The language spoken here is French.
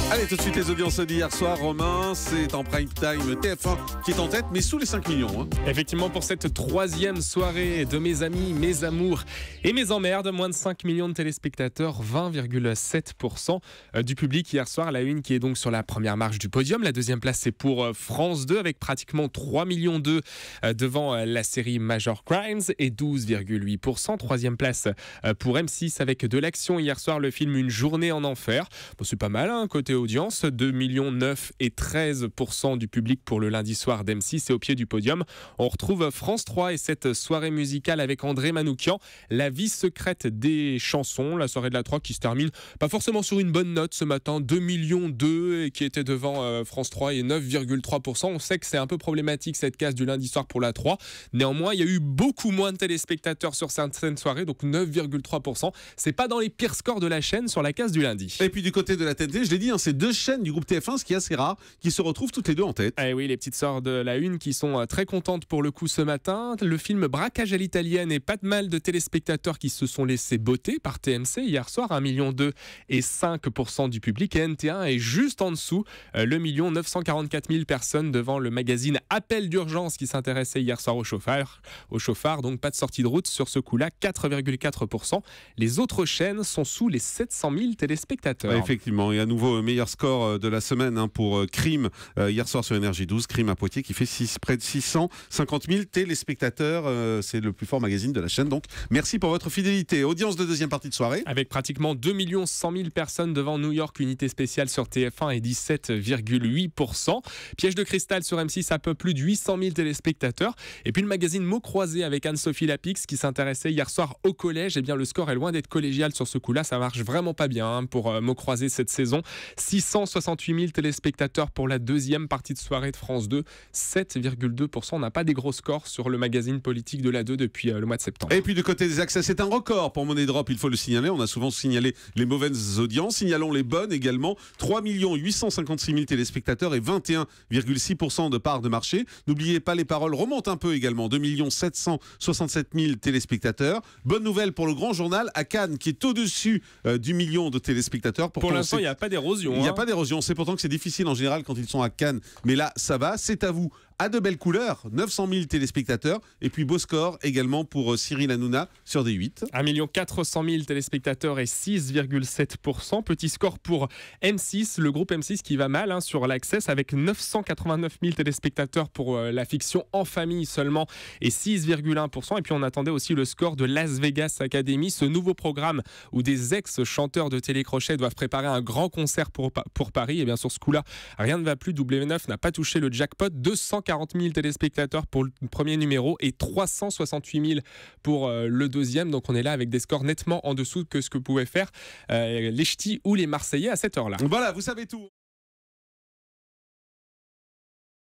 Allez, tout de suite les audiences d'hier soir. Romain, c'est en prime time TF1 qui est en tête, mais sous les 5 millions. Hein. Effectivement, pour cette troisième soirée de Mes amis, mes amours et mes emmerdes, moins de 5 millions de téléspectateurs, 20,7% du public hier soir. La une qui est donc sur la première marche du podium. La deuxième place, c'est pour France 2 avec pratiquement 3 millions devant la série Major Crimes et 12,8%. Troisième place pour M6 avec de l'action hier soir, le film Une journée en enfer. Bon, c'est pas mal, hein, côté audience, 2,9 millions et 13% du public pour le lundi soir d'M6. Et au pied du podium, on retrouve France 3 et cette soirée musicale avec André Manoukian, La vie secrète des chansons, la soirée de la 3 qui se termine pas forcément sur une bonne note ce matin, 2,2 millions et qui était devant France 3 et 9,3%. On sait que c'est un peu problématique cette case du lundi soir pour la 3. Néanmoins, il y a eu beaucoup moins de téléspectateurs sur certaines soirées, donc 9,3%. C'est pas dans les pires scores de la chaîne sur la case du lundi. Et puis du côté de la TNT, je l'ai dit, hein, c'est deux chaînes du groupe TF1, ce qui est assez rare, qui se retrouvent toutes les deux en tête. Eh oui, les petites sœurs de la une qui sont très contentes pour le coup ce matin. Le film Braquage à l'italienne et pas de mal de téléspectateurs qui se sont laissés botter par TMC hier soir, 1,2 million et 5% du public. Et NT1 est juste en dessous, le 1,944 000 personnes devant le magazine Appel d'urgence qui s'intéressait hier soir au chauffard. Donc pas de sortie de route sur ce coup-là, 4,4%. Les autres chaînes sont sous les 700 000 téléspectateurs. Ouais, effectivement, et à nouveau meilleur score de la semaine pour Crime hier soir sur Énergie 12, Crime à Poitiers qui fait près de 650 000 téléspectateurs. C'est le plus fort magazine de la chaîne, donc merci pour votre fidélité. Audience de deuxième partie de soirée. Avec pratiquement 2 100 000 personnes devant New York, unité spéciale sur TF1 et 17,8%. Piège de cristal sur M6, un peu plus de 800 000 téléspectateurs. Et puis le magazine Mots croisés avec Anne-Sophie Lapix qui s'intéressait hier soir au collège. Eh bien le score est loin d'être collégial sur ce coup-là, ça marche vraiment pas bien pour Mots croisés cette saison. 668 000 téléspectateurs pour la deuxième partie de soirée de France 2, 7,2%. On n'a pas des gros scores sur le magazine politique de la 2 depuis le mois de septembre. Et puis du côté des accès, c'est un record pour Money Drop, il faut le signaler. On a souvent signalé les mauvaises audiences, signalons les bonnes également. 3 856 000 téléspectateurs et 21,6% de part de marché. N'oubliez pas, les paroles remontent un peu également, 2 767 000 téléspectateurs. Bonne nouvelle pour le Grand Journal à Cannes qui est au-dessus du million de téléspectateurs. Pour l'instant, il n'y a pas d'érosion. Il n'y a pas d'érosion. C'est pourtant que c'est difficile en général quand ils sont à Cannes. Mais là, ça va. C'est à vous. À de belles couleurs, 900 000 téléspectateurs. Et puis beau score également pour Cyril Hanouna sur D8. 1 400 000 téléspectateurs et 6,7%. Petit score pour M6, le groupe M6 qui va mal sur l'Access avec 989 000 téléspectateurs pour la fiction En famille seulement et 6,1%. Et puis on attendait aussi le score de Las Vegas Academy, ce nouveau programme où des ex-chanteurs de télécrochet doivent préparer un grand concert pour Paris. Et bien sur ce coup-là, rien ne va plus. W9 n'a pas touché le jackpot. 240 000 téléspectateurs pour le premier numéro et 368 000 pour le deuxième. Donc on est là avec des scores nettement en dessous que ce que pouvaient faire les Ch'tis ou les Marseillais à cette heure-là. Voilà, vous savez tout.